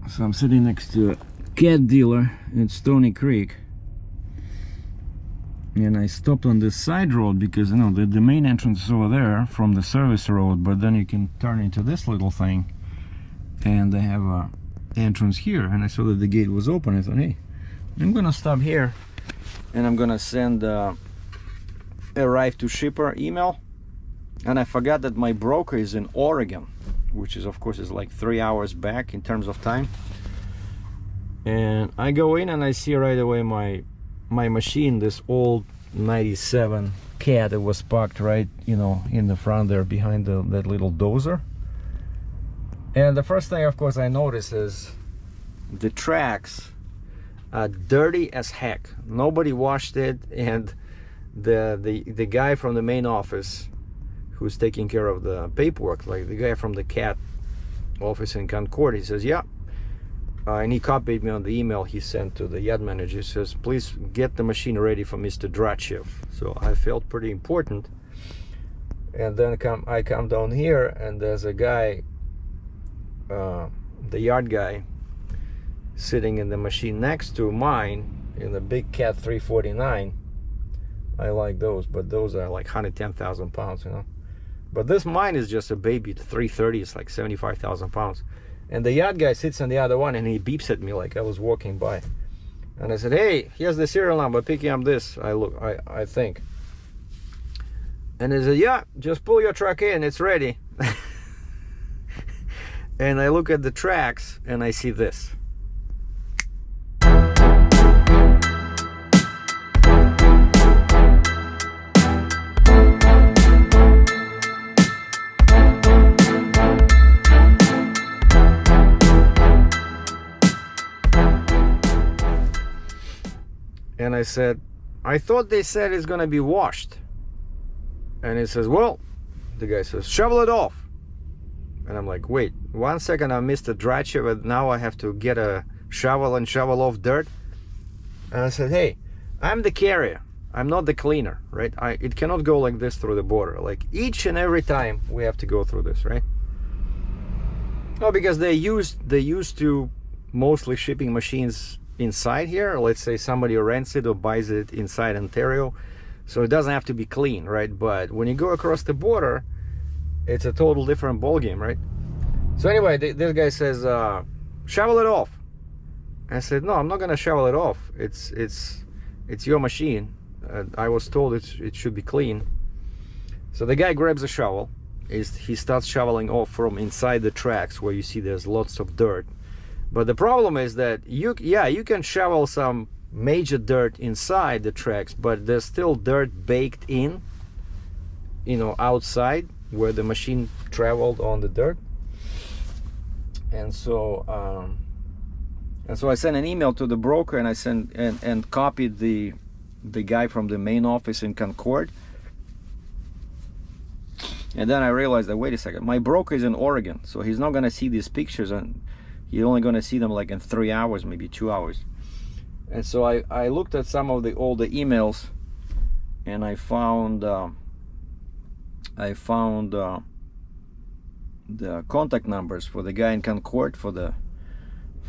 So I'm sitting next to a cat dealer in Stony Creek, and I stopped on this side road because, you know, the main entrance is over there from the service road, but then you can turn into this little thing, and they have a entrance here. And I saw that the gate was open. I thought, hey, I'm gonna stop here and I'm gonna send arrive to shipper email. And I forgot that my broker is in Oregon, which is, of course, is like 3 hours back in terms of time. And I go in and I see right away my machine, this old 97 Cat that was parked right, you know, in the front there behind that little dozer. And the first thing, of course, I notice is the tracks are dirty as heck. Nobody washed it, and the guy from the main office who's taking care of the paperwork, like the guy from the Cat office in Concord, he says, yeah. And he copied me on the email he sent to the yard manager. He says, please get the machine ready for Mr. Dratchev. So I felt pretty important. And then I come down here, and there's a guy, the yard guy, sitting in the machine next to mine in the big Cat 349. I like those, but those are like 110,000 pounds, you know. But this mine is just a baby 330. It's like 75,000 pounds. And the yard guy sits on the other one, and he beeps at me like I was walking by. And I said, hey, here's the serial number, picking up this, I think. And he said, yeah, just pull your truck in, it's ready. And I look at the tracks, and I see this. And I said, I thought they said it's gonna be washed. And he says, well, the guy says, shovel it off. And I'm like, wait, 1 second, I missed the Dratchev, and now I have to get a shovel and shovel off dirt. And I said, hey, I'm the carrier, I'm not the cleaner, right? It cannot go like this through the border. Like each and every time we have to go through this, right? No, because they used to mostly shipping machines inside here. Let's say somebody rents it or buys it inside Ontario, so it doesn't have to be clean, right? But when you go across the border, it's a total different ball game, right? So anyway, this guy says, shovel it off. I said, no, I'm not gonna shovel it off. It's your machine. I was told it should be clean. So the guy grabs a shovel. He starts shoveling off from inside the tracks where you see there's lots of dirt. But the problem is that you can shovel some major dirt inside the tracks, but there's still dirt baked in, you know, outside where the machine traveled on the dirt. And so I sent an email to the broker, and I sent and copied the guy from the main office in Concord. And then I realized that, wait a second, my broker is in Oregon, so he's not gonna see these pictures, and you're only going to see them like in 3 hours, maybe 2 hours. And so I looked at some of the older emails, and I found the contact numbers for the guy in Concord, for the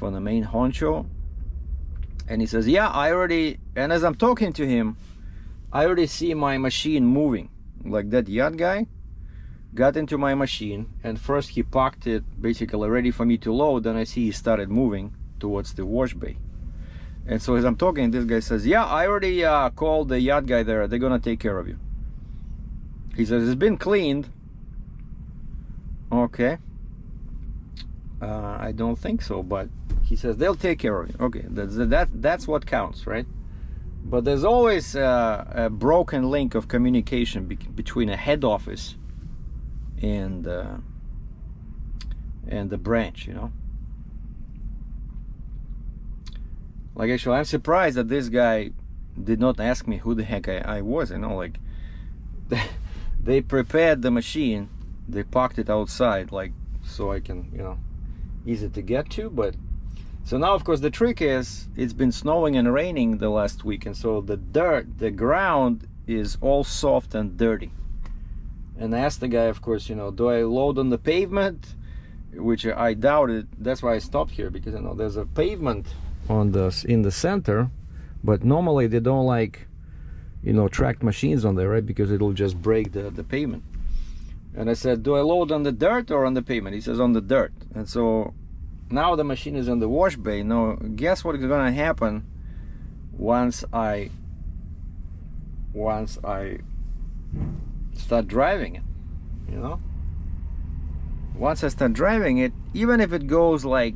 main honcho. And he says, yeah, and as I'm talking to him, I already see my machine moving. Like that yard guy got into my machine, and first he parked it basically ready for me to load. Then I see he started moving towards the wash bay. And so as I'm talking, this guy says, yeah, I already called the yard guy there, they're gonna take care of you. He says, it's been cleaned. Okay, I don't think so, but he says they'll take care of you. Okay, that's what counts, right? But there's always a broken link of communication between a head office and the branch, you know. Like, actually, I'm surprised that this guy did not ask me who the heck I was, you know. Like, they prepared the machine, they parked it outside, like, so I can, you know, easy to get to. But so now, of course, the trick is, it's been snowing and raining the last week, and so the ground is all soft and dirty. And I asked the guy, of course, you know, do I load on the pavement? which I doubted. That's why I stopped here, because I know there's a pavement on in the center, but normally they don't like, you know, tracked machines on there, right? Because it'll just break the pavement. And I said, do I load on the dirt or on the pavement? He says on the dirt. And so now the machine is in the wash bay. Now guess what is gonna happen once I start driving it, you know? Once I start driving it, even if it goes like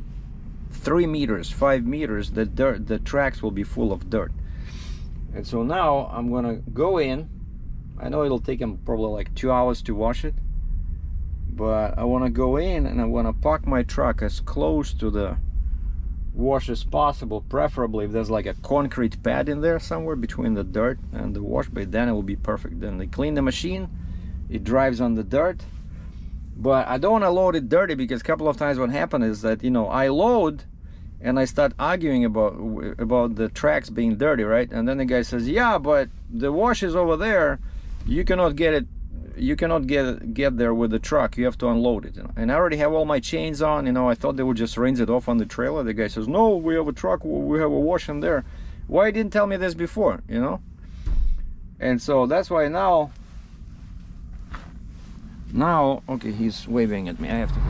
3 meters, 5 meters, the tracks will be full of dirt. And so now I'm gonna go in. I know it'll take him probably like 2 hours to wash it, but I want to go in and I want to park my truck as close to the wash as possible, preferably if there's like a concrete pad in there somewhere between the dirt and the wash bay. Then it will be perfect. Then they clean the machine, it drives on the dirt. But I don't want to load it dirty, because a couple of times what happened is that, you know, I load and I start arguing about the tracks being dirty, right? And then the guy says, yeah, but the wash is over there, you cannot get it, you cannot get there with the truck, you have to unload it, you know? And I already have all my chains on, you know. I thought they would just rinse it off on the trailer. The guy says, no, we have a truck, we have a wash in there. Why didn't tell me this before, you know? And so that's why now, okay, he's waving at me, I have to go.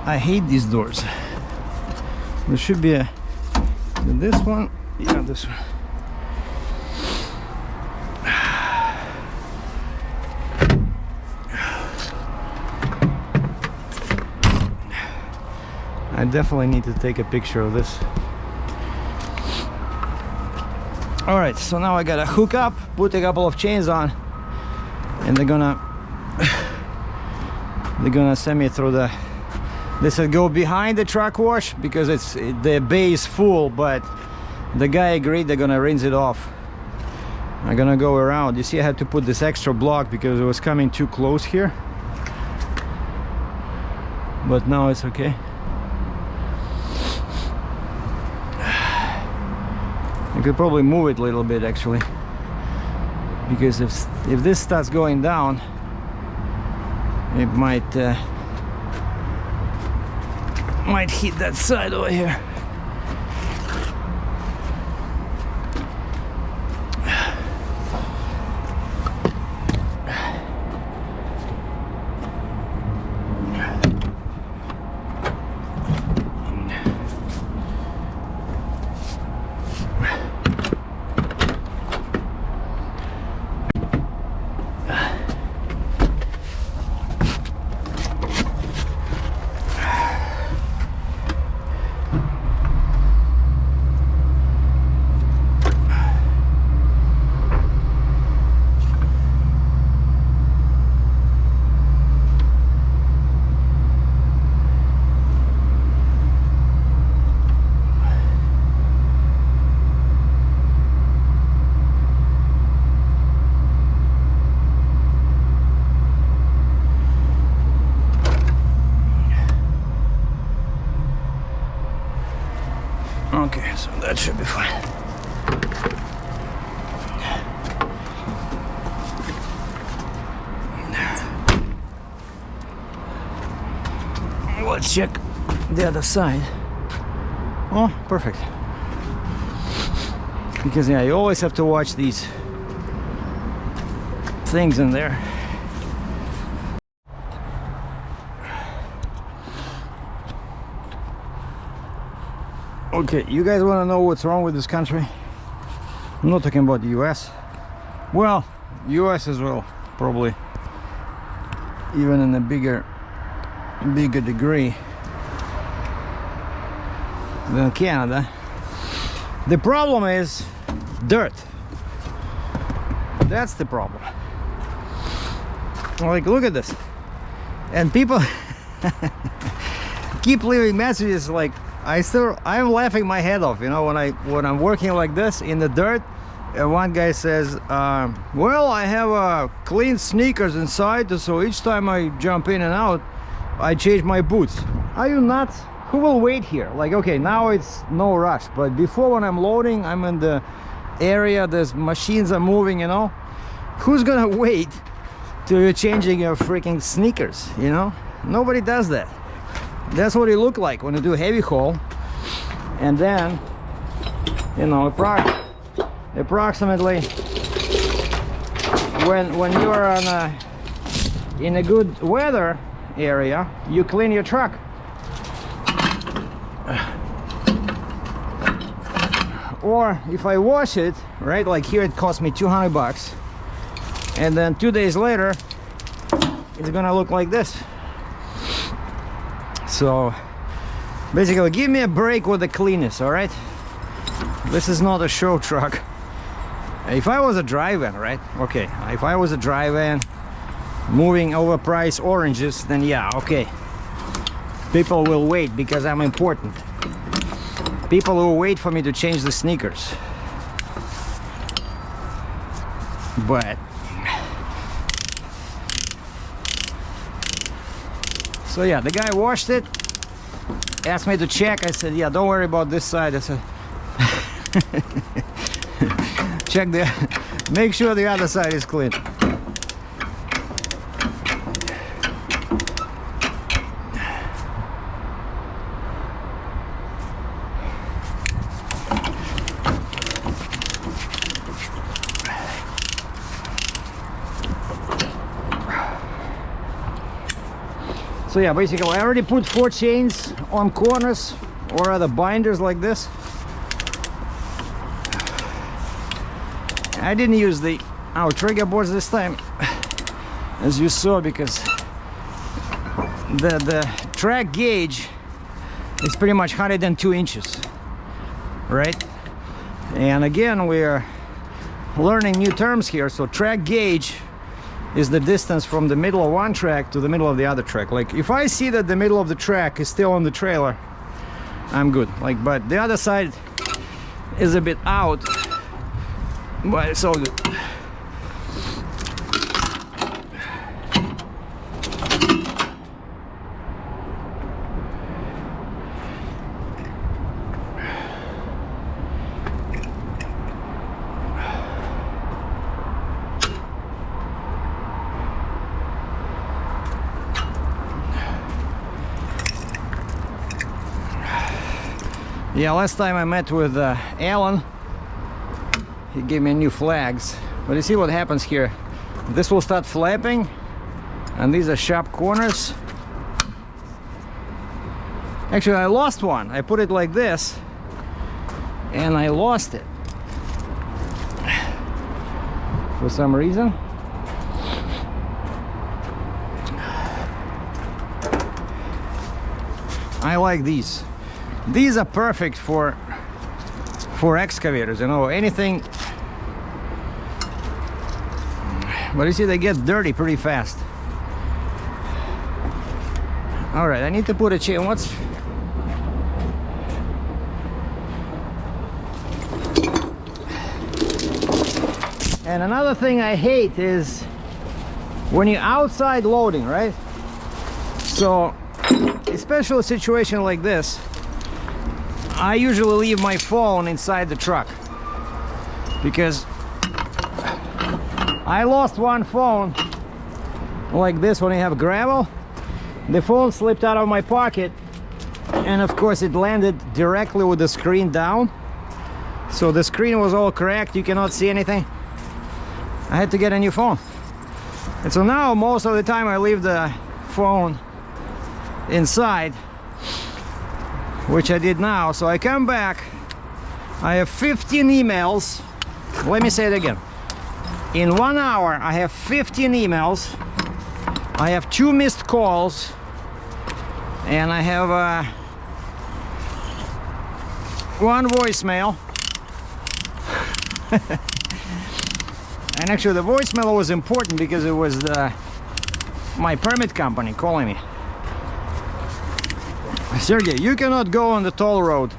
I hate these doors. There should be this one, yeah, this one. I definitely need to take a picture of this. All right, so now I gotta hook up, put a couple of chains on, and they're gonna send me through the. They said go behind the truck wash because the bay is full, but the guy agreed they're gonna rinse it off. I'm gonna go around. You see, I had to put this extra block because it was coming too close here, but now it's okay. I could probably move it a little bit actually, because if this starts going down, it might hit that side over here. Okay, so that should be fine. Let's check the other side. Oh, perfect. Because yeah, you always have to watch these things in there. Okay, you guys want to know what's wrong with this country? I'm not talking about the US. Well, US as well, probably even in a bigger degree than Canada. The problem is dirt. That's the problem. Like, look at this. And people keep leaving messages like, I'm laughing my head off, you know, when I'm working like this in the dirt. One guy says, well, I have clean sneakers inside, so each time I jump in and out, I change my boots. Are you nuts? Who will wait here? Like, okay, now it's no rush, but before, when I'm loading, I'm in the area, there's machines are moving, you know. Who's gonna wait till you're changing your freaking sneakers, you know? Nobody does that. That's what it look like when you do heavy haul. And then, you know, approximately when you are in a good weather area, you clean your truck. Or if I wash it, right, like here it cost me 200 bucks, and then 2 days later it's gonna look like this. So basically, give me a break with the cleanness, all right? This is not a show truck. If I was a drive-in, right? Okay, if I was a drive-in moving overpriced oranges, then yeah, okay. People will wait because I'm important. People will wait for me to change the sneakers. But so yeah, the guy washed it, asked me to check. I said, yeah, don't worry about this side. I said, check make sure the other side is clean. So yeah, basically I already put 4 chains on corners or other binders like this. I didn't use the trigger boards this time, as you saw, because the track gauge is pretty much 102 inches, right? And again, we're learning new terms here. So track gauge is the distance from the middle of one track to the middle of the other track. Like if I see that the middle of the track is still on the trailer, I'm good. Like, but the other side is a bit out, but it's all good. Yeah, last time I met with Alan, he gave me new flags. But you see what happens here? This will start flapping, and these are sharp corners. Actually, I lost one. I put it like this, and I lost it for some reason. I like these. These are perfect for excavators, you know, anything. But you see, they get dirty pretty fast. All right, I need to put a chain. What's... And another thing I hate is when you're outside loading, right? So, especially a situation like this, I usually leave my phone inside the truck because I lost one phone like this when I have gravel. The phone slipped out of my pocket, and of course it landed directly with the screen down. So the screen was all cracked, you cannot see anything. I had to get a new phone. And so now most of the time I leave the phone inside, which I did now. So I come back, I have 15 emails. Let me say it again. In 1 hour I have 15 emails, I have 2 missed calls, and I have 1 voicemail. And actually the voicemail was important because it was my permit company calling me. Sergei, you cannot go on the toll road.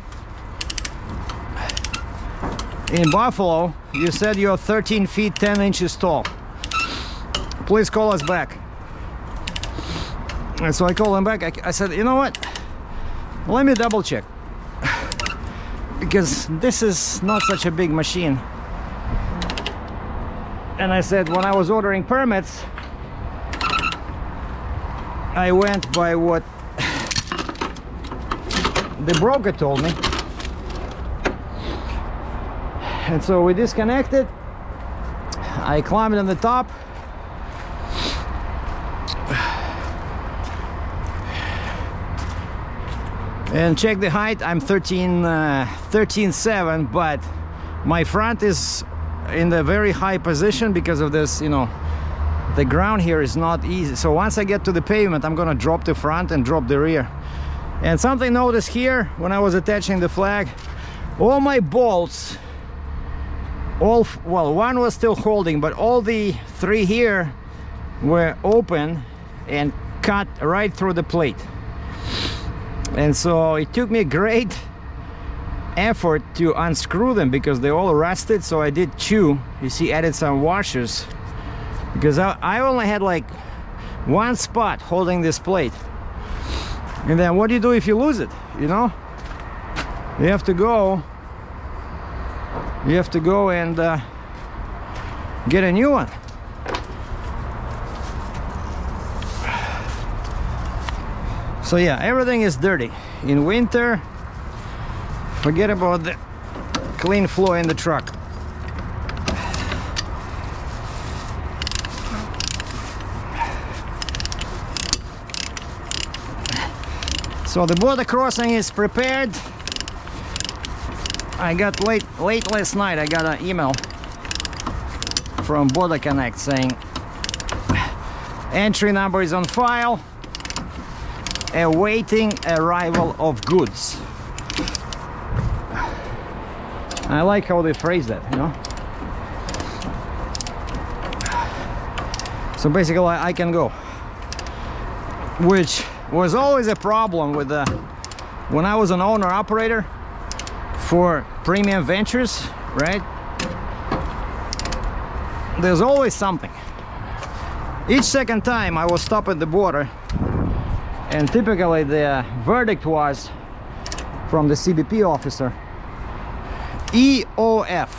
In Buffalo, you said you're 13 feet 10 inches tall. Please call us back. And so I called him back. I said, you know what? Let me double check. Because this is not such a big machine. And I said, when I was ordering permits, I went by what the broker told me. And so we disconnected. I climbed on the top. And check the height. I'm 13.7, but my front is in the very high position because of this, you know, the ground here is not easy. So once I get to the pavement, I'm gonna drop the front and drop the rear. And something noticed here when I was attaching the flag, all my bolts, well, one was still holding, but all the 3 here were open and cut right through the plate. And so it took me great effort to unscrew them because they all rusted. So I did 2, you see, added some washers, because I only had like 1 spot holding this plate. And then what do you do if you lose it? You know, you have to go and get a new one. So yeah, everything is dirty in winter. Forget about the clean floor in the truck. So the border crossing is prepared. I got late last night, I got an email from Border Connect saying entry number is on file, awaiting arrival of goods. I like how they phrase that, you know. So basically I can go, which was always a problem with when I was an owner operator for premium ventures, right? There's always something. Each second time I was stopped at the border, and typically the verdict was from the CBP officer, ENOF,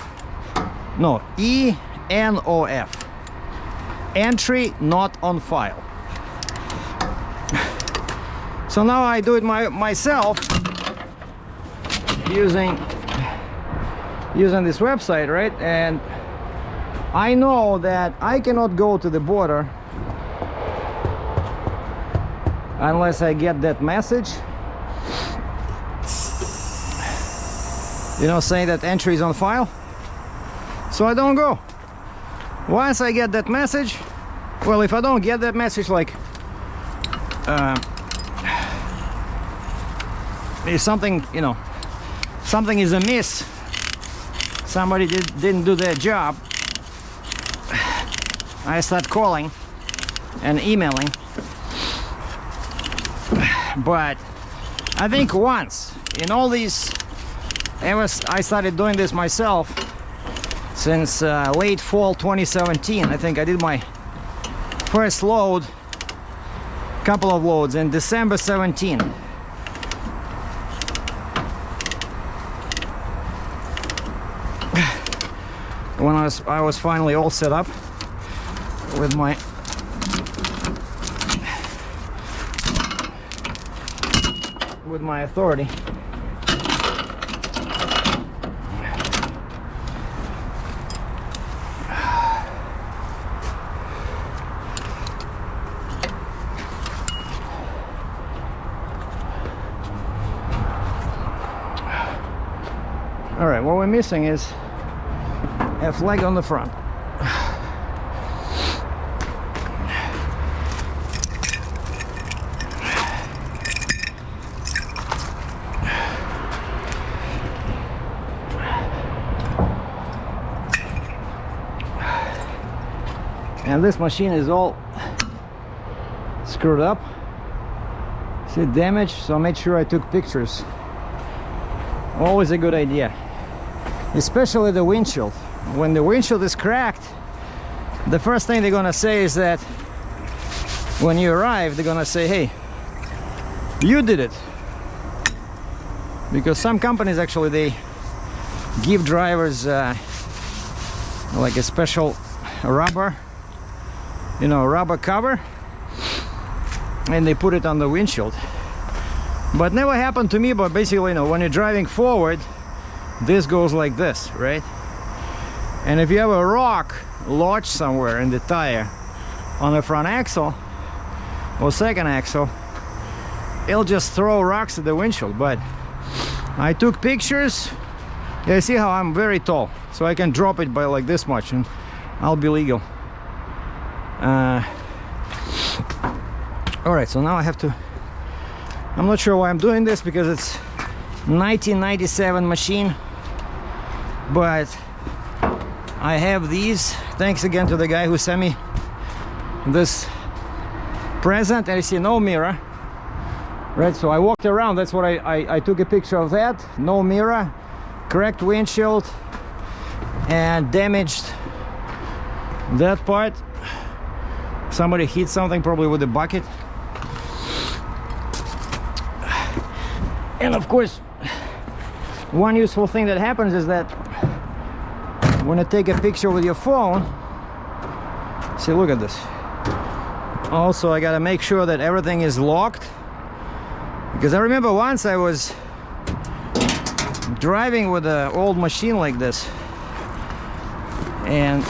entry not on file. So now I do it myself using this website, right? And I know that I cannot go to the border unless I get that message, you know, saying that entry is on file. So I don't go. Once I get that message, well, if I don't get that message, like if something, you know, something is amiss, somebody didn't do their job, I start calling and emailing. But I think once in all these, I started doing this myself since late fall 2017. I think I did my first load, couple of loads in December 17. When I was finally all set up with my authority. All right, what we're missing is a flag on the front. And this machine is all screwed up. See, damaged, so I made sure I took pictures. Always a good idea, especially the windshield. When the windshield is cracked, the first thing they're gonna say is that when you arrive, they're gonna say, hey, you did it. Because some companies actually, they give drivers like a special rubber, you know, rubber cover, and they put it on the windshield. But never happened to me. But basically, you know, when you're driving forward, this goes like this, right? And if you have a rock lodged somewhere in the tire on the front axle or second axle, it'll just throw rocks at the windshield. But I took pictures. Yeah, see how I'm very tall, so I can drop it by like this much and I'll be legal. All right, so now I have to, I'm not sure why I'm doing this, because it's 1997 machine, but I have these, thanks again to the guy who sent me this present. And you see no mirror, right? So I walked around, that's what I took a picture of that. No mirror, cracked windshield, and damaged that part. Somebody hit something, probably with a bucket. And of course, one useful thing that happens is that when you take a picture with your phone, see, look at this. Also, I gotta make sure that everything is locked, because I remember once I was driving with an old machine like this, and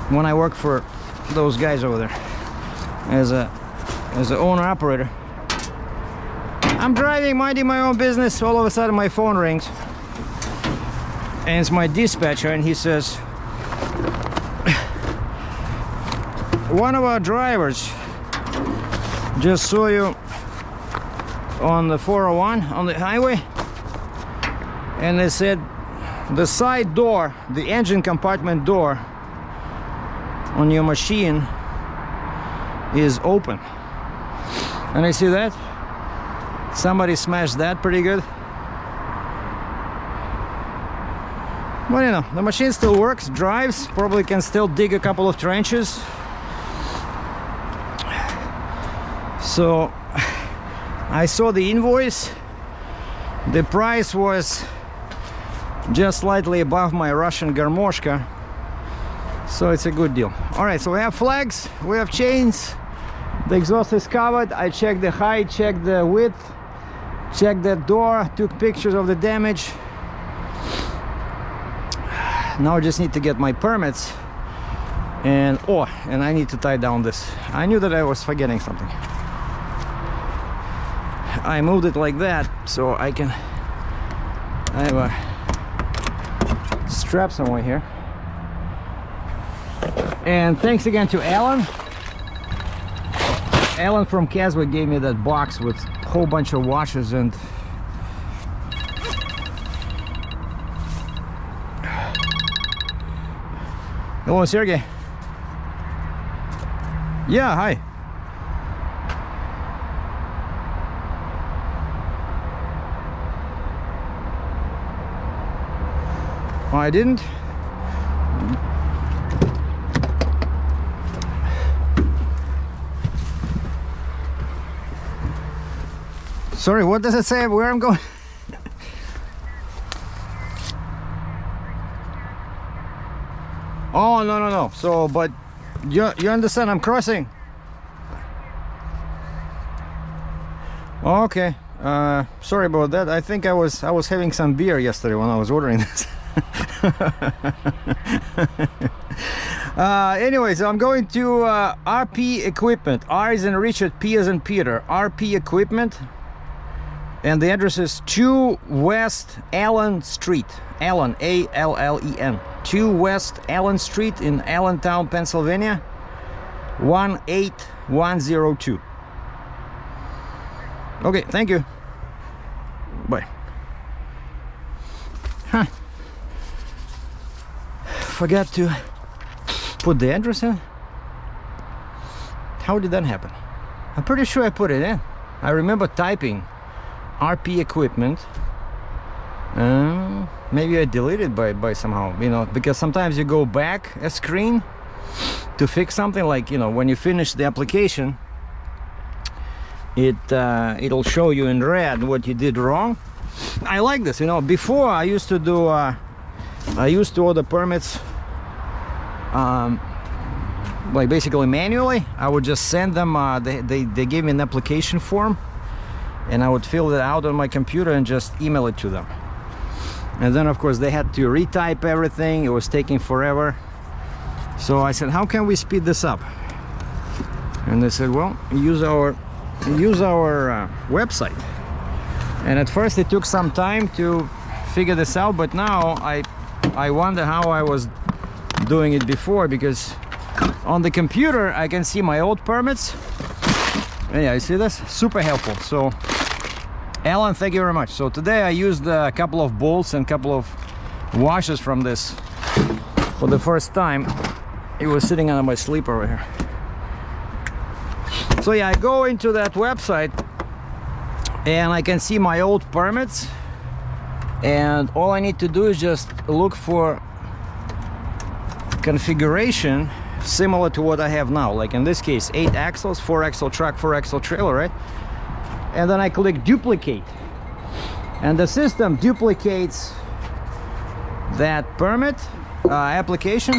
when I worked for those guys over there as an owner operator, I'm driving, minding my own business. All of a sudden my phone rings. And it's my dispatcher, and he says, one of our drivers just saw you on the 401 on the highway, and they said the side door, the engine compartment door on your machine is open. And I see that somebody smashed that pretty good. Well, you know, the machine still works, drives, probably can still dig a couple of trenches. So I saw the invoice. The price was just slightly above my Russian garmoshka, so it's a good deal. All right, so we have flags, we have chains, the exhaust is covered. I checked the height, checked the width, checked the door, took pictures of the damage. Now I just need to get my permits, and and I need to tie down this. I knew that I was forgetting something. I moved it like that so I have a strap somewhere here. And thanks again to Alan. Alan from Caswell gave me that box with a whole bunch of washers and hello, Sergei. Yeah, hi. Oh, I didn't. Sorry, what does it say where I'm going? Oh, no. So, but you understand I'm crossing? Okay. Sorry about that. I think I was having some beer yesterday when I was ordering this. Anyways, I'm going to RP Equipment. R is in Richard, P is in Peter. RP Equipment. And the address is 2 West Allen Street. Allen, A-L-L-E-N. 2 West Allen Street in Allentown, Pennsylvania. 18102. Okay, thank you. Bye. Huh. Forgot to put the address in. How did that happen? I'm pretty sure I put it in. I remember typing RP Equipment. Maybe I deleted by somehow, you know, because sometimes you go back a screen to fix something, like, you know, when you finish the application, it'll show you in red what you did wrong. I like this, you know. Before I used to do I used to order permits like basically manually. I would just send them they gave me an application form, and I would fill it out on my computer and just email it to them. And then of course they had to retype everything. It was taking forever. So I said, how can we speed this up? And they said, well, use our website. And at first it took some time to figure this out, but now I wonder how I was doing it before, because on the computer I can see my old permits. And yeah, you see this? Super helpful. So Alan, thank you very much. So today I used a couple of bolts and a couple of washers from this for the first time. It was sitting under my sleeper over here. So yeah, I go into that website and I can see my old permits, and all I need to do is just look for configuration similar to what I have now. Like in this case, 8 axles, 4 axle truck, 4 axle trailer, right? And then I click duplicate, and the system duplicates that permit application.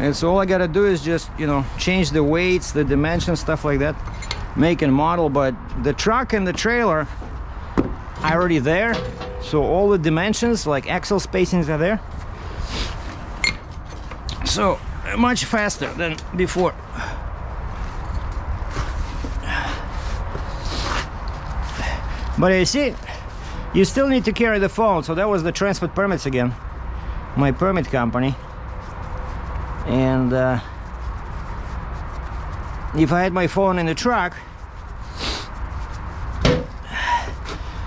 And so all I gotta do is just, you know, change the weights, the dimensions, stuff like that, make and model. But the truck and the trailer are already there, so all the dimensions, like axle spacings, are there. So much faster than before. But you see, you still need to carry the phone. So that was the transport permits again, my permit company. And if I had my phone in the truck,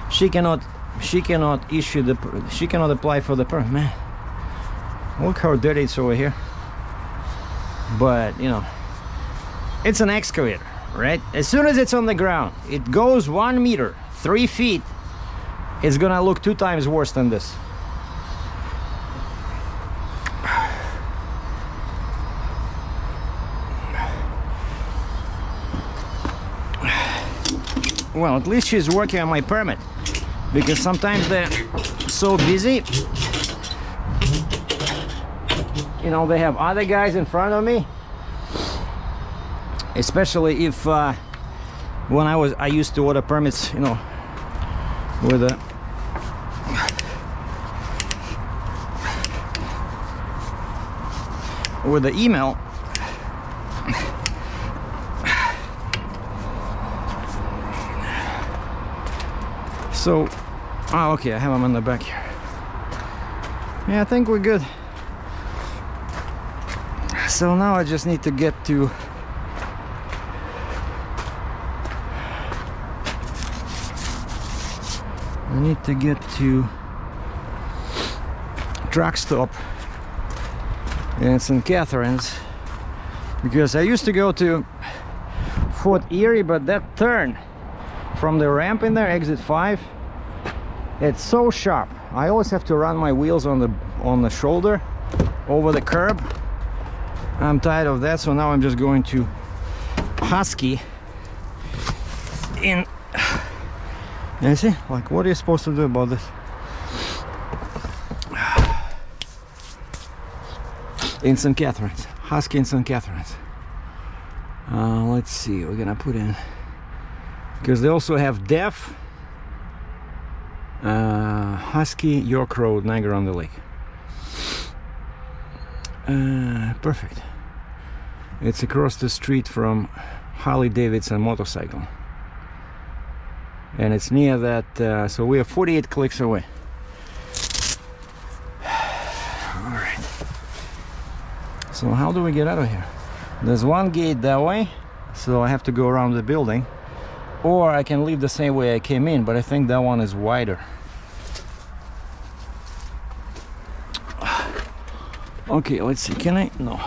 she cannot issue the, she cannot apply for the permit. Man, look how dirty it's over here. But you know, it's an excavator, right? As soon as it's on the ground, it goes 1 meter, 3 feet, it's gonna look 2 times worse than this. Well, at least she's working on my permit, because sometimes they're so busy, you know, they have other guys in front of me, especially if when I used to order permits, you know, with the email. So, oh, okay, I have them in the back here. Yeah, I think we're good. So now I just need to get to truck stop in St. Catharines, because I used to go to Fort Erie, but that turn from the ramp in there, exit 5, it's so sharp. I always have to run my wheels on the shoulder over the curb. I'm tired of that, so now I'm just going to Husky in. You see, like, what are you supposed to do about this? In St. Catharines, Husky in St. Catharines. Let's see, we're gonna put in, because they also have Deaf, Husky, York Road, Niagara-on-the-Lake. Perfect. It's across the street from Harley-Davidson motorcycle, and it's near that, so we are 48 clicks away. All right, so how do we get out of here? There's one gate that way, so I have to go around the building, or I can leave the same way I came in, but I think that one is wider. Okay, let's see, can I? No.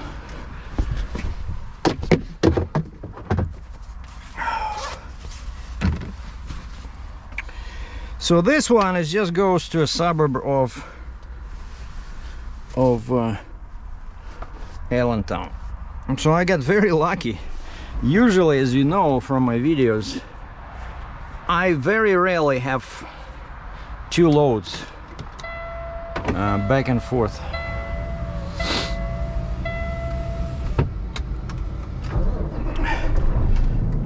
So this one is just goes to a suburb of Allentown. So I got very lucky. Usually, as you know from my videos, I very rarely have 2 loads back and forth.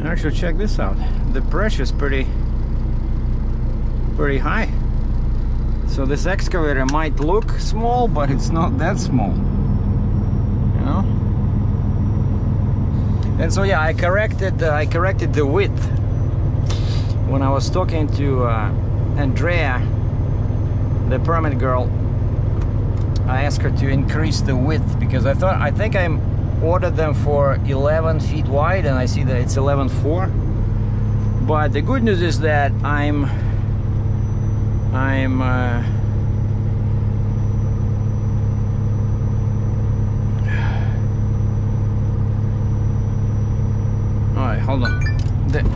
Actually, check this out. The pressure is pretty high. So this excavator might look small, but it's not that small, you know. And so yeah, I corrected the width when I was talking to Andrea, the permit girl. I asked her to increase the width, because I think I ordered them for 11 feet wide, and I see that it's 11.4. But the good news is that I'm alright, hold on.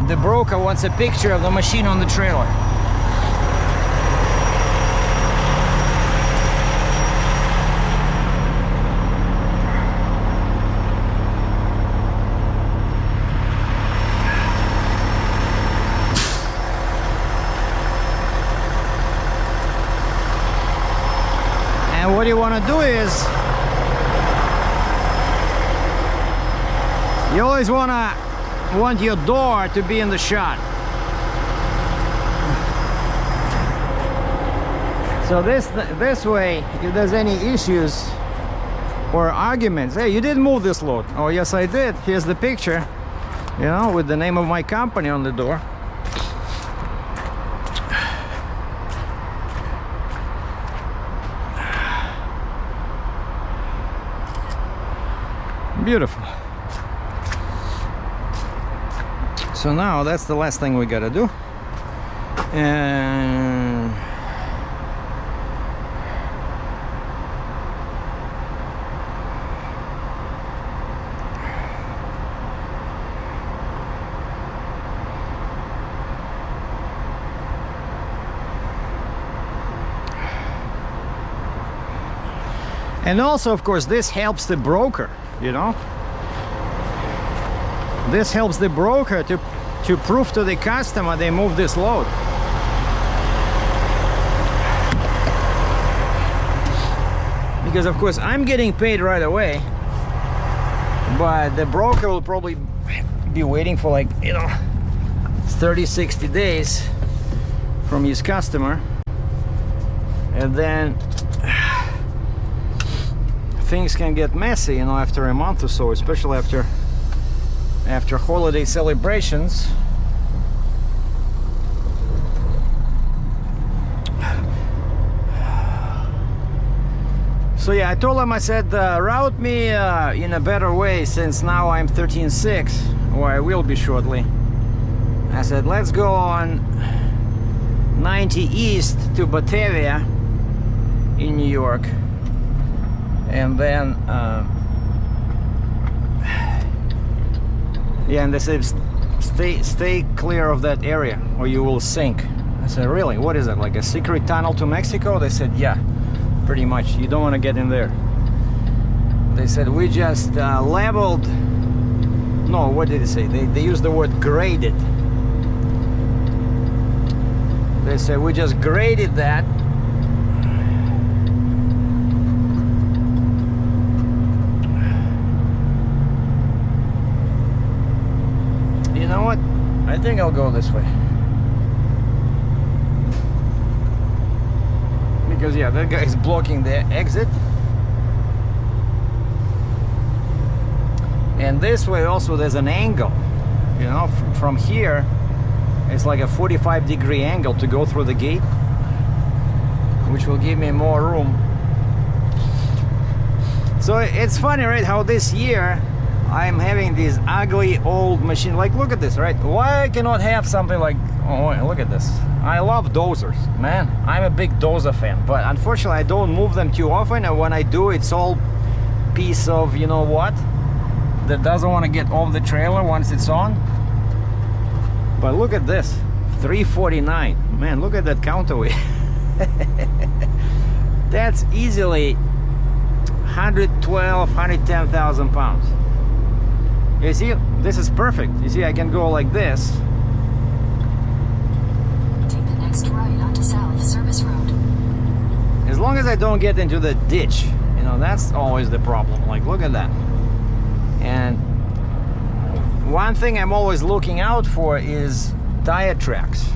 The broker wants a picture of the machine on the trailer. And what you want to do is, you always want your door to be in the shot. So this way, if there's any issues or arguments, hey, you didn't move this load. Oh yes, I did. Here's the picture, you know, with the name of my company on the door. Beautiful. So now that's the last thing we gotta do. And also, of course, this helps the broker, you know. This helps the broker to prove to the customer they move this load. Because of course I'm getting paid right away, but the broker will probably be waiting for, like, you know, 30-60 days from his customer, and then things can get messy, you know, after a month or so, especially after holiday celebrations. So yeah, I told him, I said, route me in a better way, since now I'm 13.6, or I will be shortly. I said, let's go on 90 East to Batavia in New York, and then yeah, and they said, stay clear of that area or you will sink. I said, really? What is it, like a secret tunnel to Mexico? They said, yeah, pretty much. You don't want to get in there. They said, we just leveled. No, what did they say? They used the word graded. They said, we just graded that. You know what? I think I'll go this way. Because yeah, that guy is blocking the exit. And this way also there's an angle. You know, from here it's like a 45-degree angle to go through the gate, which will give me more room. So it's funny, right, how this year I'm having this ugly old machine. Like, look at this, right? Why I cannot have something like, oh, look at this. I love dozers, man. I'm a big dozer fan, but unfortunately I don't move them too often, and when I do, it's all piece of, you know what, that doesn't want to get off the trailer once it's on. But look at this, 349. Man, look at that counterweight. That's easily 112, 110,000 pounds. You see, this is perfect. You see, I can go like this. Take the next right onto South Service Road. As long as I don't get into the ditch, you know, that's always the problem. Like, look at that. And one thing I'm always looking out for is tire tracks.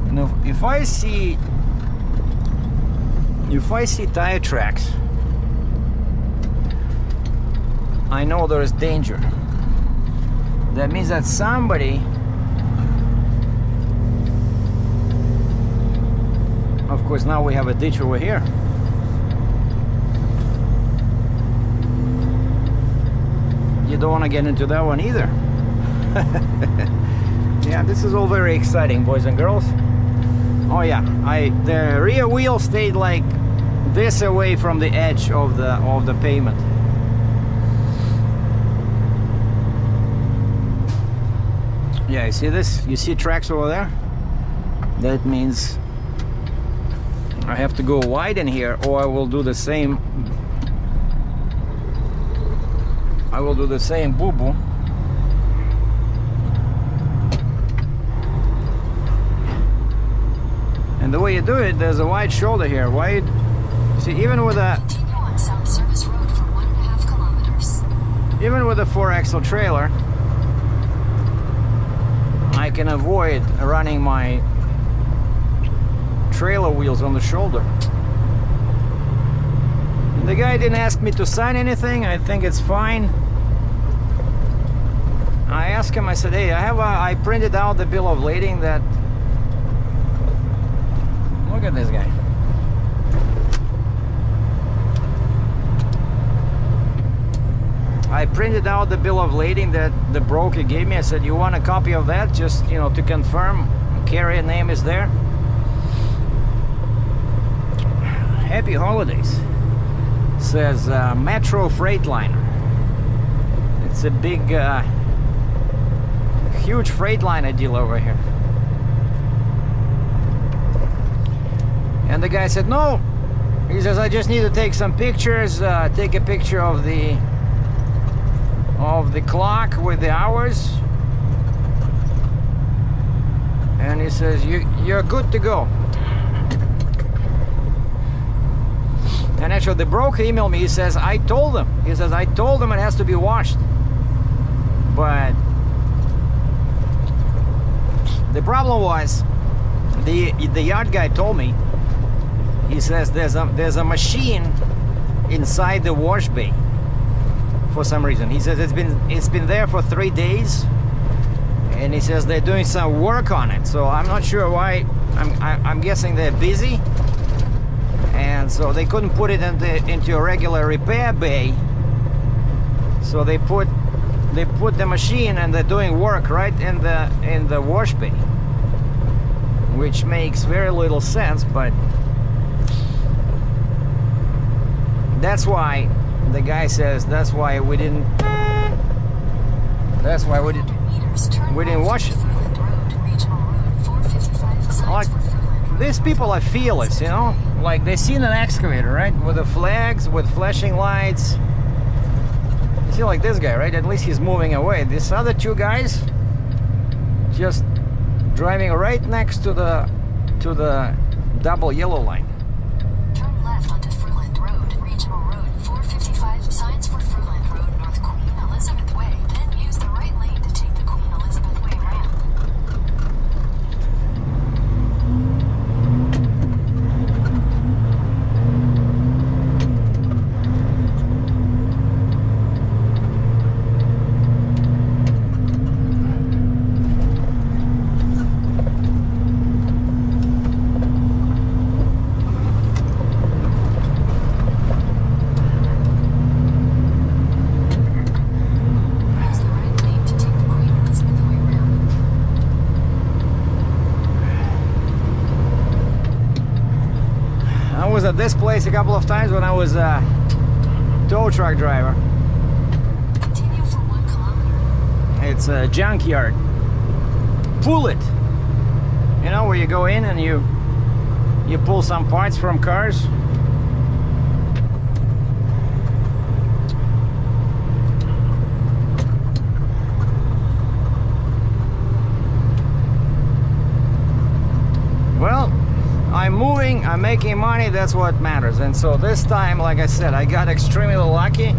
You know, if I see tire tracks, I know there is danger. That means that somebody, of course, now we have a ditch over here. You don't want to get into that one either. Yeah, this is all very exciting, boys and girls. Oh yeah, the rear wheel stayed like this away from the edge of the pavement. Yeah, you see this? You see tracks over there? That means I have to go wide in here, or I will do the same. I will do the same boo-boo. And the way you do it, there's a wide shoulder here. Wide. See, even with a Continue on South Service Road for 1.5 kilometers. Even with a 4-axle trailer, I can avoid running my trailer wheels on the shoulder. And the guy didn't ask me to sign anything. I think it's fine. I asked him, I said, hey, I printed out the bill of lading that. Look at this guy. I printed out the bill of lading that the broker gave me. I said, you want a copy of that? Just, you know, to confirm carrier name is there. Happy holidays. Says Metro Freightliner. It's a big, huge Freightliner deal over here. And the guy said, no. He says, I just need to take some pictures, take a picture of the clock with the hours. And he says, you're good to go. And actually the broker emailed me. He says, I told them it has to be washed. But the problem was, the yard guy told me, he says there's a machine inside the wash bay for some reason. He says it's been there for 3 days, and he says they're doing some work on it. So I'm not sure why. I'm guessing they're busy, and so they couldn't put it into a regular repair bay. So they put the machine, and they're doing work right in the wash bay, which makes very little sense, but that's why the guy says that's why we didn't wash it. Like, these people are fearless, you know, like they seen an excavator, right, with the flags, with flashing lights. You see, like this guy, right, at least he's moving away. These other two guys just driving right next to the double yellow line. Turn left onto Fruitland Road, Regional Road 455, signs for Fruitland Road, North Queen Elizabeth Way. Then use the right lane to take the Queen Elizabeth Way ramp. At this place a couple of times when I was a tow truck driver. Continue for 1 kilometer. It's a junkyard. Pull it. You know, where you go in and you pull some parts from cars. Well, I'm moving, I'm making money, that's what matters. And so this time, like I said, I got extremely lucky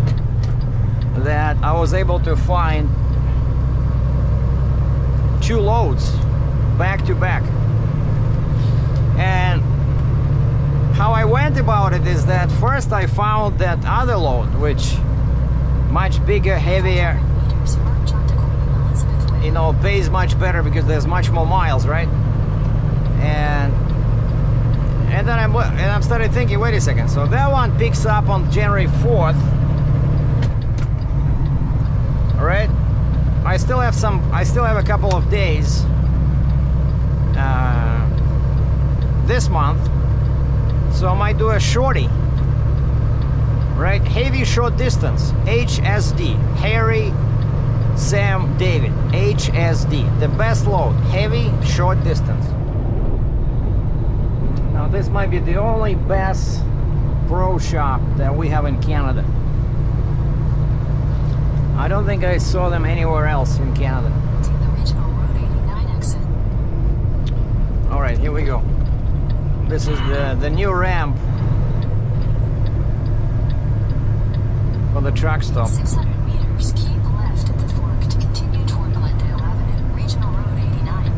that I was able to find 2 loads back to back. And how I went about it is that first I found that other load, which much bigger, heavier, Meters, merge onto Queen Elizabeth Way. you know, pays much better because there's much more miles, right? And then I'm started thinking, wait a second, so that one picks up on January 4th, all right? I still have a couple of days this month, so I might do a shorty, right? Heavy short distance, HSD, Harry, Sam, David, HSD, the best load, heavy short distance. Now this might be the only Bass Pro Shop that we have in Canada. I don't think I saw them anywhere else in Canada. Take the Regional Road 89 exit. All right, here we go. This is the new ramp for the truck stop. 600 meters, keep left at the fork to continue toward Glendale Avenue, Regional Road 89.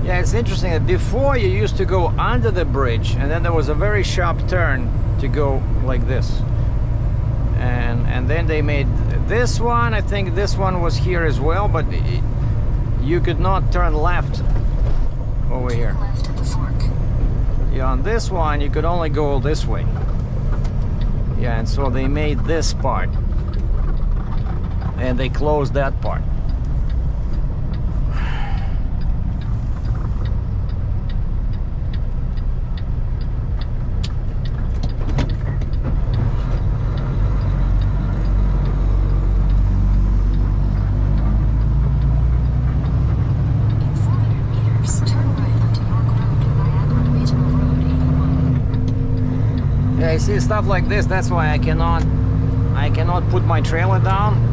Yeah, it's interesting that before you used to go under the bridge, and then there was a very sharp turn to go like this. And then they made this one. I think this one was here as well, but you could not turn left over here. Left at the fork. Yeah, on this one you could only go this way. Yeah, and so they made this part. and they closed that part. Yeah, you see stuff like this, that's why I cannot put my trailer down.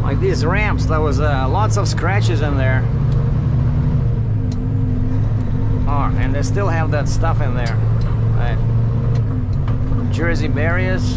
Like these ramps, there was lots of scratches in there. Oh, and they still have that stuff in there. Right. Jersey barriers.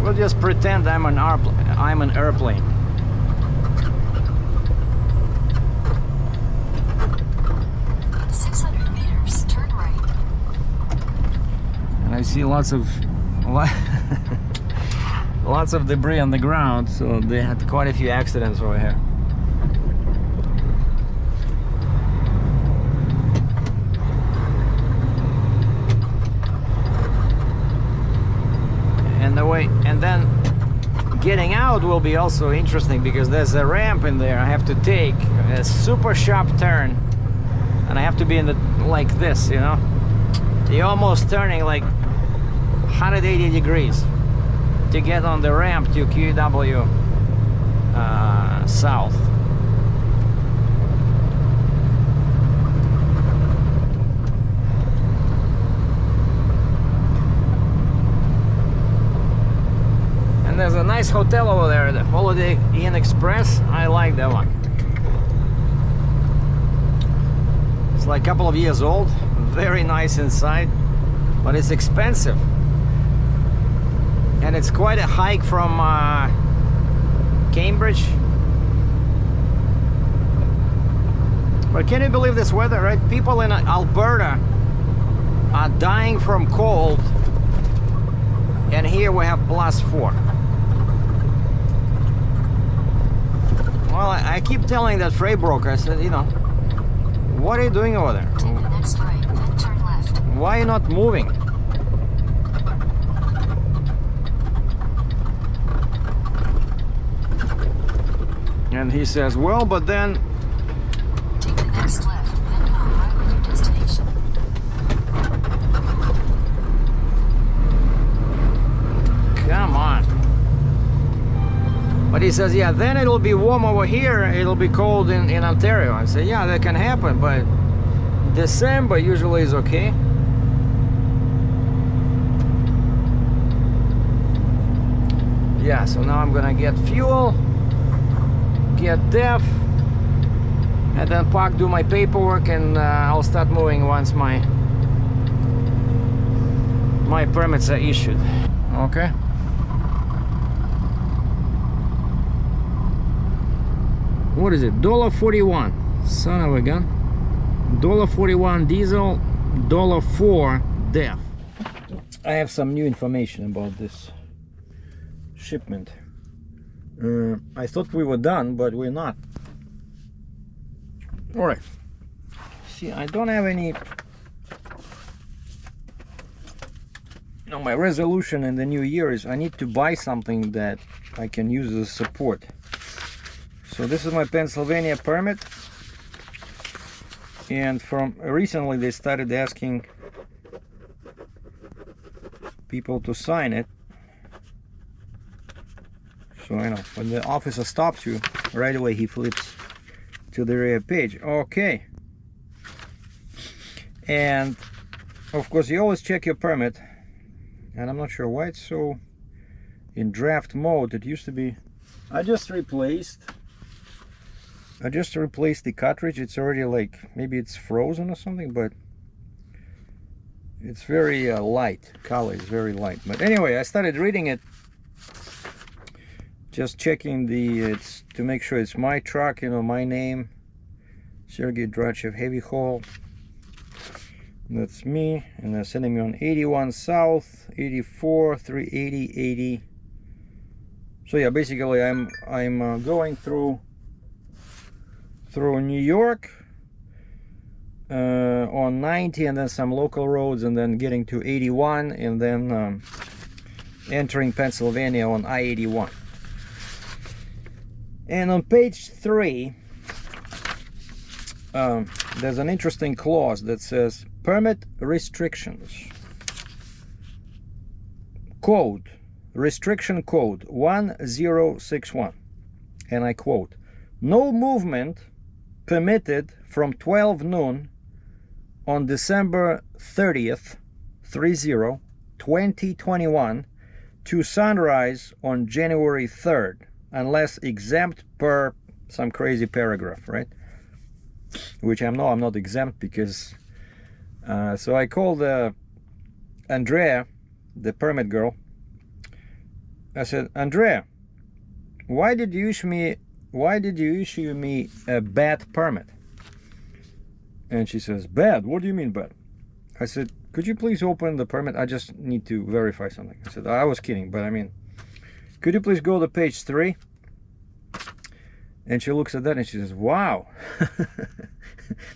We'll just pretend I'm an airplane. In 600 meters, turn right. And I see lots of debris on the ground, so they had quite a few accidents over here. And then getting out will be also interesting, because there's a ramp in there. I have to take a super sharp turn, and I have to be in the like this, you know. You're almost turning like 180 degrees to get on the ramp to QW south. And there's a nice hotel over there, the Holiday Inn Express. I like that one. It's like a couple of years old, very nice inside, but it's expensive. And it's quite a hike from Cambridge. But can you believe this weather, right? People in Alberta are dying from cold, and here we have +4. Well, I keep telling that freight broker, I said, you know, what are you doing over there? Take the next right, then turn left. Why are you not moving? And he says, well, but then... Take the next left, then arrive at your destination. Come on. But he says, yeah, then it'll be warm over here, it'll be cold in Ontario. I say, yeah, that can happen, but December usually is okay. Yeah, so now I'm gonna get fuel, get DEF, and then park, do my paperwork, and I'll start moving once my permits are issued. Okay. What is it? $1.41. Son of a gun. $1.41 diesel, $1.04 DEF. I have some new information about this shipment. I thought we were done, but we're not. All right. See, I don't have any. You know, my resolution in the new year is I need to buy something that I can use as support. So this is my Pennsylvania permit, and from recently they started asking people to sign it. So you know, when the officer stops you, right away he flips to the rear page. Okay. And of course you always check your permit, and I'm not sure why it's so in draft mode. It used to be. I just replaced the cartridge. It's already like, maybe it's frozen or something, but it's very light. Color is very light. But anyway, I started reading it, just checking it's to make sure it's my truck, you know, my name, Sergei Dratchev, heavy haul. That's me, and they're sending me on 81 south, 84, 380, 80. So yeah, basically I'm going through New York on 90, and then some local roads, and then getting to 81, and then entering Pennsylvania on I-81. And on page 3, there's an interesting clause that says permit restrictions. Code, restriction code 1061. And I quote, no movement permitted from 12 noon on December 30th, 2021 to sunrise on January 3rd, unless exempt per some crazy paragraph, right? Which I'm not exempt because so I called Andrea, the permit girl. I said, Andrea, why did you issue me a bad permit? And she says, bad? What do you mean bad? I said, could you please open the permit? I just need to verify something. I said, I was kidding, but I mean, could you please go to page 3? And she looks at that and she says, wow.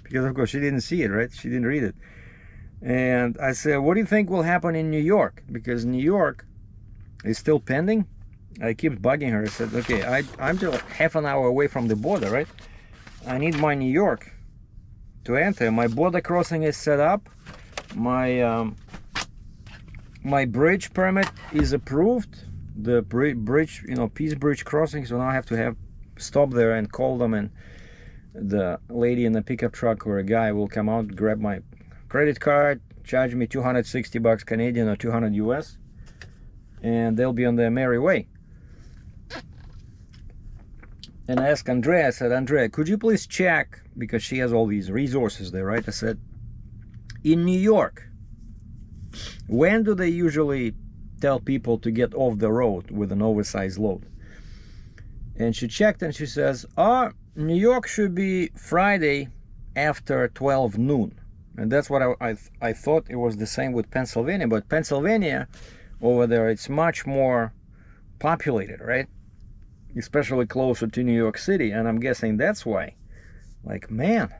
Because of course she didn't see it, right? She didn't read it. And I said, what do you think will happen in New York? Because New York is still pending. I keep bugging her. I said, okay, I'm just half an hour away from the border, right? I need my New York to enter. My border crossing is set up. My my bridge permit is approved. The bridge, Peace Bridge crossing. So now I have to stop there and call them, and the lady in the pickup truck or a guy will come out, grab my credit card, charge me $260 Canadian or 200 US, and they'll be on their merry way. And I asked Andrea, I said, Andrea, could you please check, because she has all these resources there, right? I said, in New York, when do they usually tell people to get off the road with an oversized load? And she checked and she says, New York should be Friday after 12 noon. And that's what I thought it was the same with Pennsylvania. But Pennsylvania, over there, it's much more populated, right? Especially closer to New York City. And I'm guessing that's why. Like, man,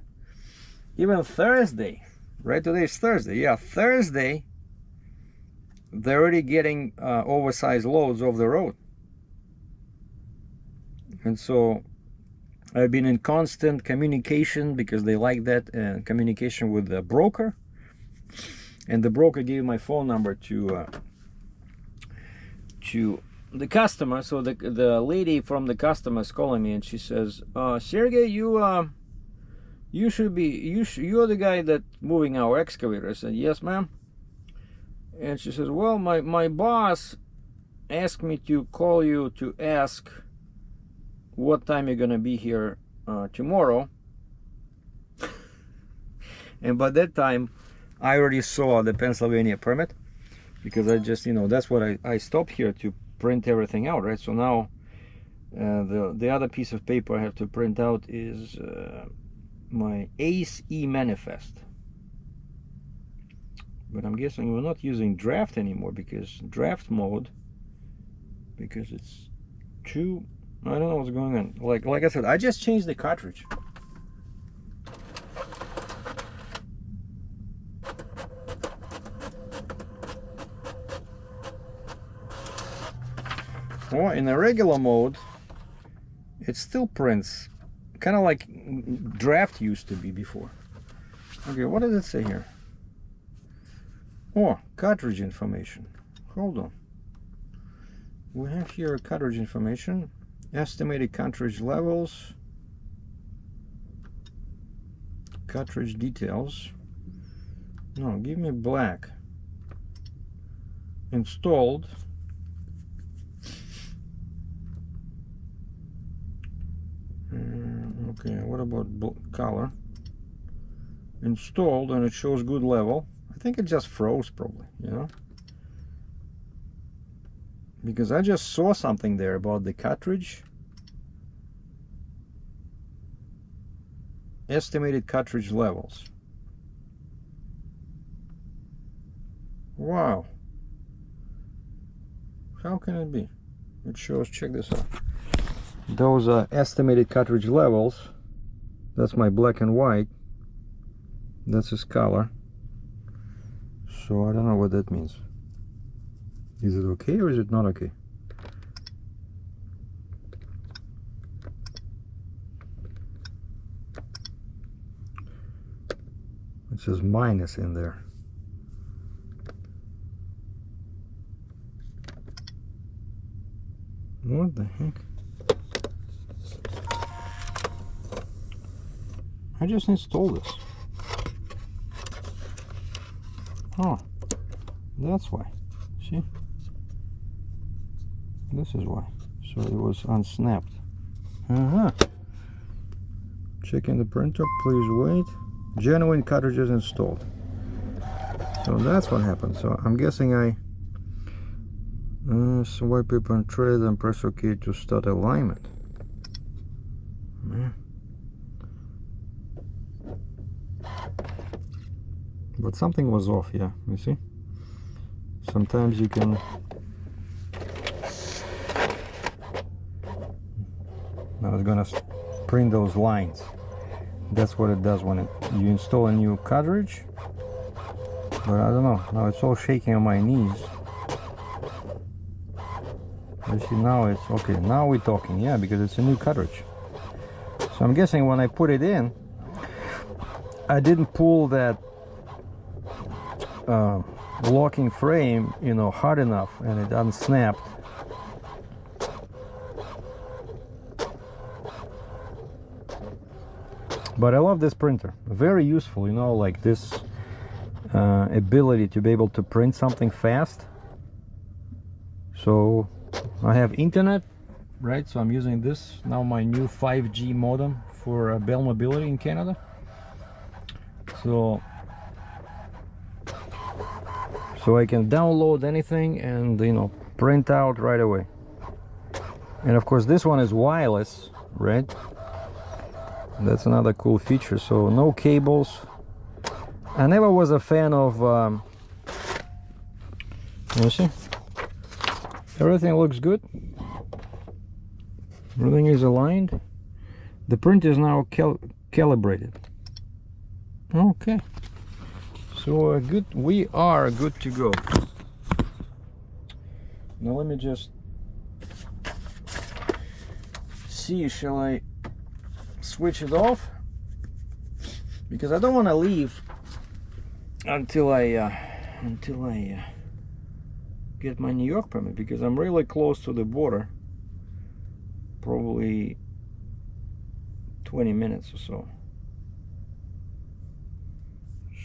even Thursday, right? Today is Thursday. Yeah, Thursday, they're already getting oversized loads off the road. And so I've been in constant communication, because they like that, communication with the broker. And the broker gave my phone number to the customer. So the lady from the customer is calling me, and she says, Sergei, you're the guy that's moving our excavator. I said, yes, ma'am. And she says, well, my boss asked me to call you to ask what time you're gonna be here tomorrow. And by that time I already saw the Pennsylvania permit, because I just, that's what I stopped here to print everything out, right? So now the other piece of paper I have to print out is my ACE manifest. But I'm guessing we're not using draft anymore, because draft mode, because it's too, I don't know what's going on. Like I said, I just changed the cartridge. Or in a regular mode, it still prints, kind of like draft used to be before. Okay, what does it say here? Oh, cartridge information. Hold on. We have here cartridge information. Estimated cartridge levels, cartridge details. No, give me black. Installed. Okay, what about color? Installed, and it shows good level. I think it just froze probably, because I just saw something there about the cartridge. Estimated cartridge levels. Wow. How can it be? It shows, check this out. Those are estimated cartridge levels. That's my black and white. That's his color. So I don't know what that means. Is it okay or is it not okay? It says minus in there. What the heck? I just installed this. Oh, that's why. See? This is why. So it was unsnapped. Checking the printer, please wait. Genuine cartridges installed. So that's what happened. So I'm guessing I white paper and tray, then press OK to start alignment. Man. But something was off, yeah, you see? Sometimes you can... I was gonna print those lines. That's what it does when you install a new cartridge. But I don't know, now it's all shaking on my knees. You see, now it's okay, now we're talking, yeah, because it's a new cartridge. So I'm guessing when I put it in, I didn't pull that locking frame, you know, hard enough, and it unsnapped. But I love this printer, very useful, you know, like this ability to be able to print something fast. So I have internet, right? So I'm using this now, my new 5G modem for Bell Mobility in Canada. So I can download anything and, you know, print out right away. And of course this one is wireless, right? That's another cool feature. So no cables. I never was a fan of you see, everything looks good, everything is aligned. The print is now calibrated. Okay, so good, we are good to go. Now let me just see, shall I switch it off? Because I don't want to leave until I get my New York permit, because I'm really close to the border, probably 20 minutes or so.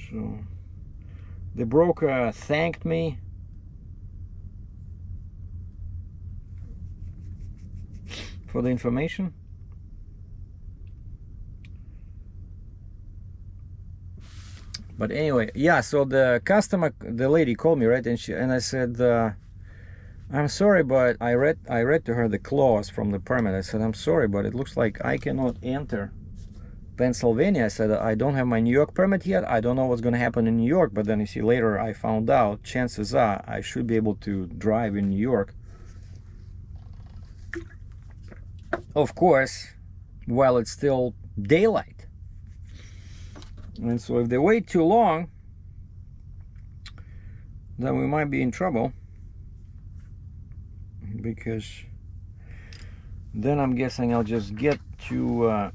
So the broker thanked me for the information. But anyway, yeah, so the customer, the lady called me, right? And I said, I'm sorry, but I read to her the clause from the permit. I said, I'm sorry, but it looks like I cannot enter Pennsylvania. I said, I don't have my New York permit yet. I don't know what's going to happen in New York. But then you see, later I found out, chances are I should be able to drive in New York. Of course, while it's still daylight. And so if they wait too long, then we might be in trouble, because then I'm guessing I'll just get to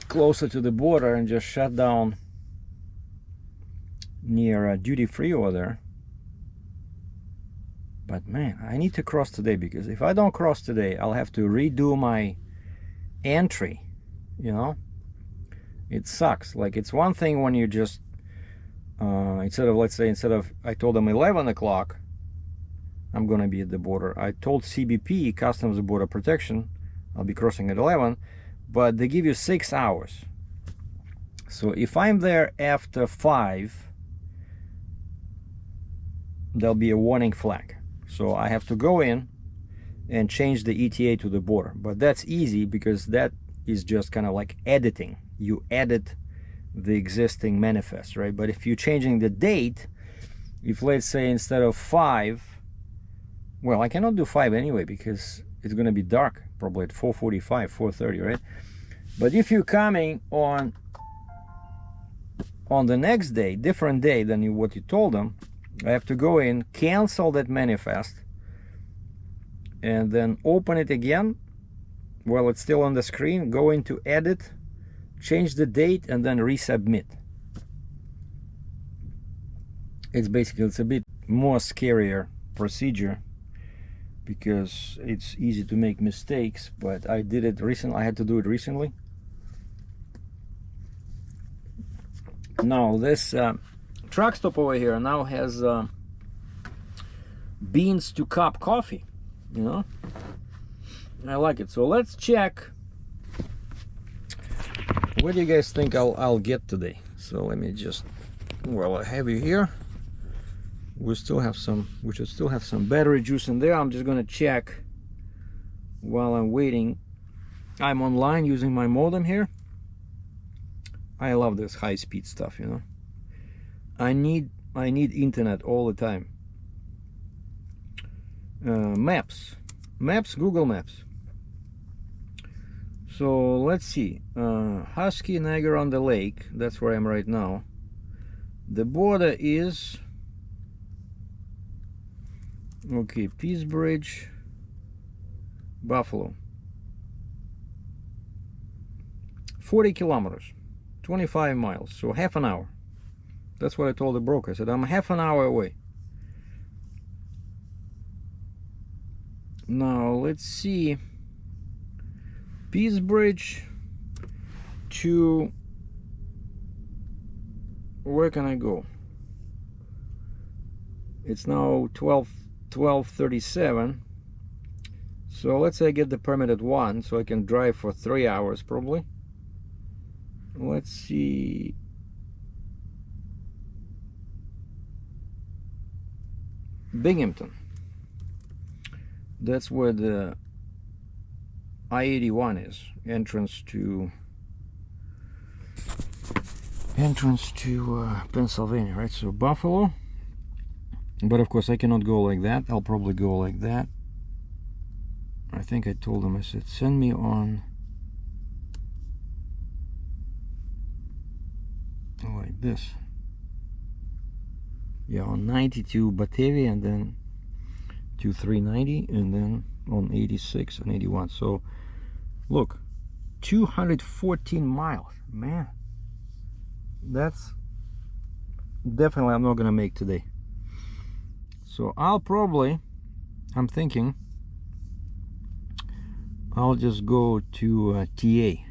closer to the border and just shut down near duty free over there. But man, I need to cross today, because if I don't cross today, I'll have to redo my entry, you know. It sucks. Like, it's one thing when you just instead of I told them 11 o'clock I'm gonna be at the border, I told CBP, Customs and Border Protection, I'll be crossing at 11, but they give you 6 hours. So if I'm there after 5, there'll be a warning flag. So I have to go in and change the ETA to the border. But that's easy, because that is just kind of like editing. You edit the existing manifest, right? But if you're changing the date, if let's say instead of 5, well, I cannot do 5 anyway because it's gonna be dark probably at 4:45, 4:30, right? But if you're coming on the next day, different day than what you told them, I have to go in, cancel that manifest, and then open it again while it's still on the screen, go into edit, change the date, and then resubmit. It's a bit more scarier procedure because it's easy to make mistakes, but I did it recently. I had to do it recently. Now this truck stop over here now has beans to cup coffee, you know. I like it. So let's check. What do you guys think I'll get today? So let me just, well, I have you here. We should still have some battery juice in there. I'm just gonna check while I'm waiting. I'm online using my modem here. I love this high-speed stuff, you know. I need internet all the time. Maps, Google Maps. So let's see. Husky, Niagara on the Lake. That's where I am right now. The border is, okay, Peace Bridge, Buffalo. 40 kilometers, 25 miles, so half an hour. That's what I told the broker. I said, I'm half an hour away. Now, let's see. Peace Bridge to, where can I go? It's now 12:37. So let's say I get the permit at 1, so I can drive for 3 hours probably. Let's see. Binghamton. That's where the I-81 is, entrance to Pennsylvania, right? So Buffalo, but of course I cannot go like that. I'll probably go like that. I think I told them, I said, send me on like this. Yeah, on 90 to Batavia, and then to 390, and then on 86 and 81. So look, 214 miles, man. That's definitely I'm not gonna make today. So I'm thinking I'll just go to TA.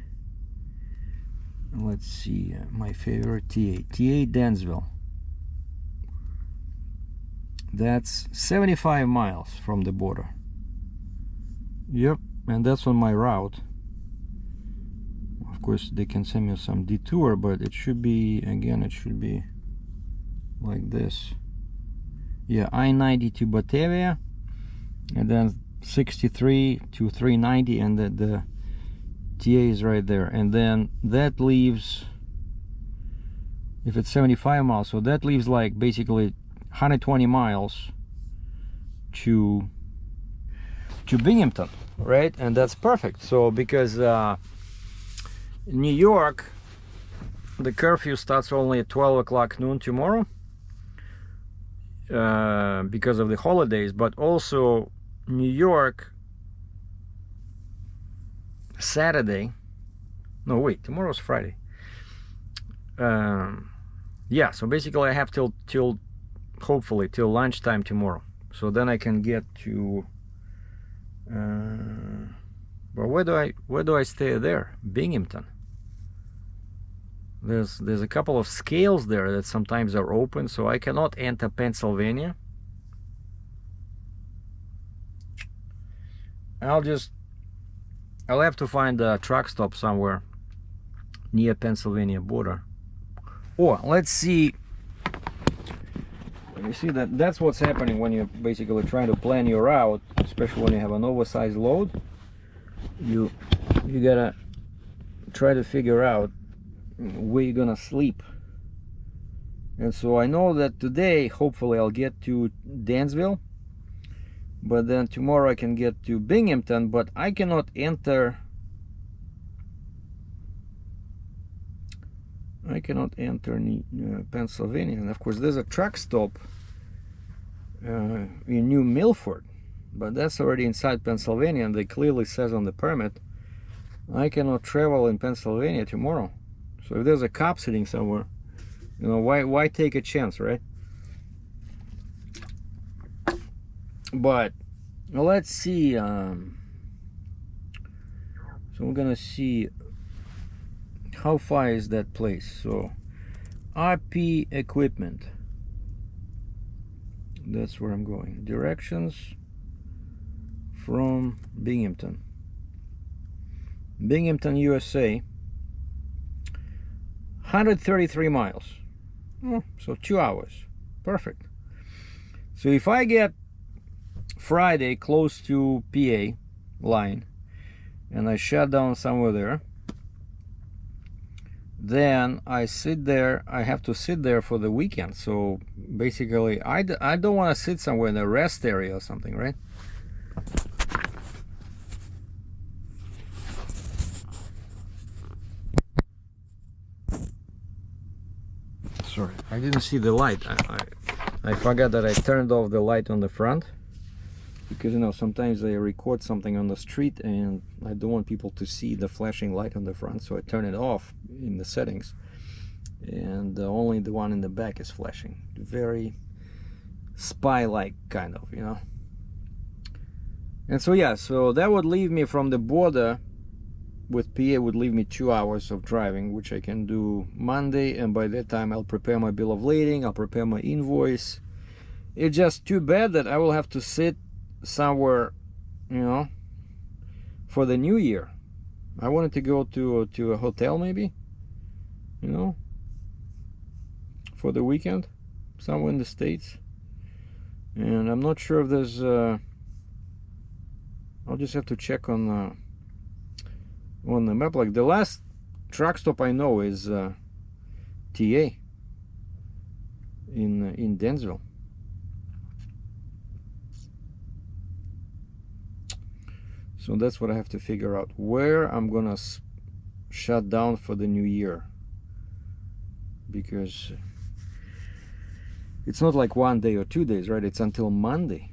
Let's see, my favorite TA Dansville. That's 75 miles from the border. Yep, and that's on my route. Of course, they can send me some detour, but it should be, again, it should be like this. Yeah, I-90 to Batavia, and then 63 to 390, and the TA is right there. And then that leaves, if it's 75 miles, so that leaves like basically 120 miles to Binghamton, right? And that's perfect. So because in New York the curfew starts only at 12 o'clock noon tomorrow because of the holidays, but also New York Saturday, no wait, tomorrow's Friday. Yeah, so basically I have till hopefully till lunchtime tomorrow, so then I can get to but where do I stay there? Binghamton. There's a couple of scales there that sometimes are open, so I cannot enter Pennsylvania. I'll have to find a truck stop somewhere near Pennsylvania border. Or let's see. You see that's what's happening when you're basically trying to plan your route, especially when you have an oversized load. You gotta try to figure out where you're gonna sleep And so I know that today, hopefully, I'll get to Dansville. But then tomorrow I can get to Binghamton, but I cannot enter. Pennsylvania. And of course, there's a truck stop in New Milford, but that's already inside Pennsylvania, and they clearly says on the permit I cannot travel in Pennsylvania tomorrow. So if there's a cop sitting somewhere, you know, why take a chance, right? But let's see. So we're gonna see how far is that place. So RP equipment, that's where I'm going. Directions from Binghamton, USA. 133 miles. So 2 hours. Perfect. So if I get Friday close to PA line and I shut down somewhere there, then I sit there. I have to sit there for the weekend. So basically I don't want to sit somewhere in a rest area or something, right? Sorry, I didn't see the light. I forgot that I turned off the light on the front, because you know sometimes I record something on the street and I don't want people to see the flashing light on the front, so I turn it off in the settings, and only the one in the back is flashing. Very spy-like kind of, you know. And so yeah, so that would leave me from the border with PA, would leave me 2 hours of driving, which I can do Monday, and by that time I'll prepare my bill of lading, I'll prepare my invoice. It's just too bad that I will have to sit somewhere, you know, for the new year. I wanted to go to a hotel maybe, you know, for the weekend somewhere in the States, and I'm not sure if there's I'll just have to check on the map. Like the last truck stop I know is TA in Dansville. So that's what I have to figure out, where I'm gonna shut down for the new year, because it's not like 1 day or 2 days, right? It's until Monday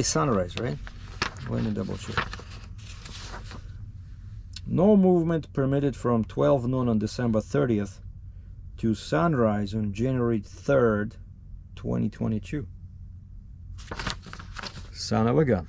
sunrise, right? Let me double check. No movement permitted from 12 noon on December 30th to sunrise on January 3rd, 2022. Son of a gun.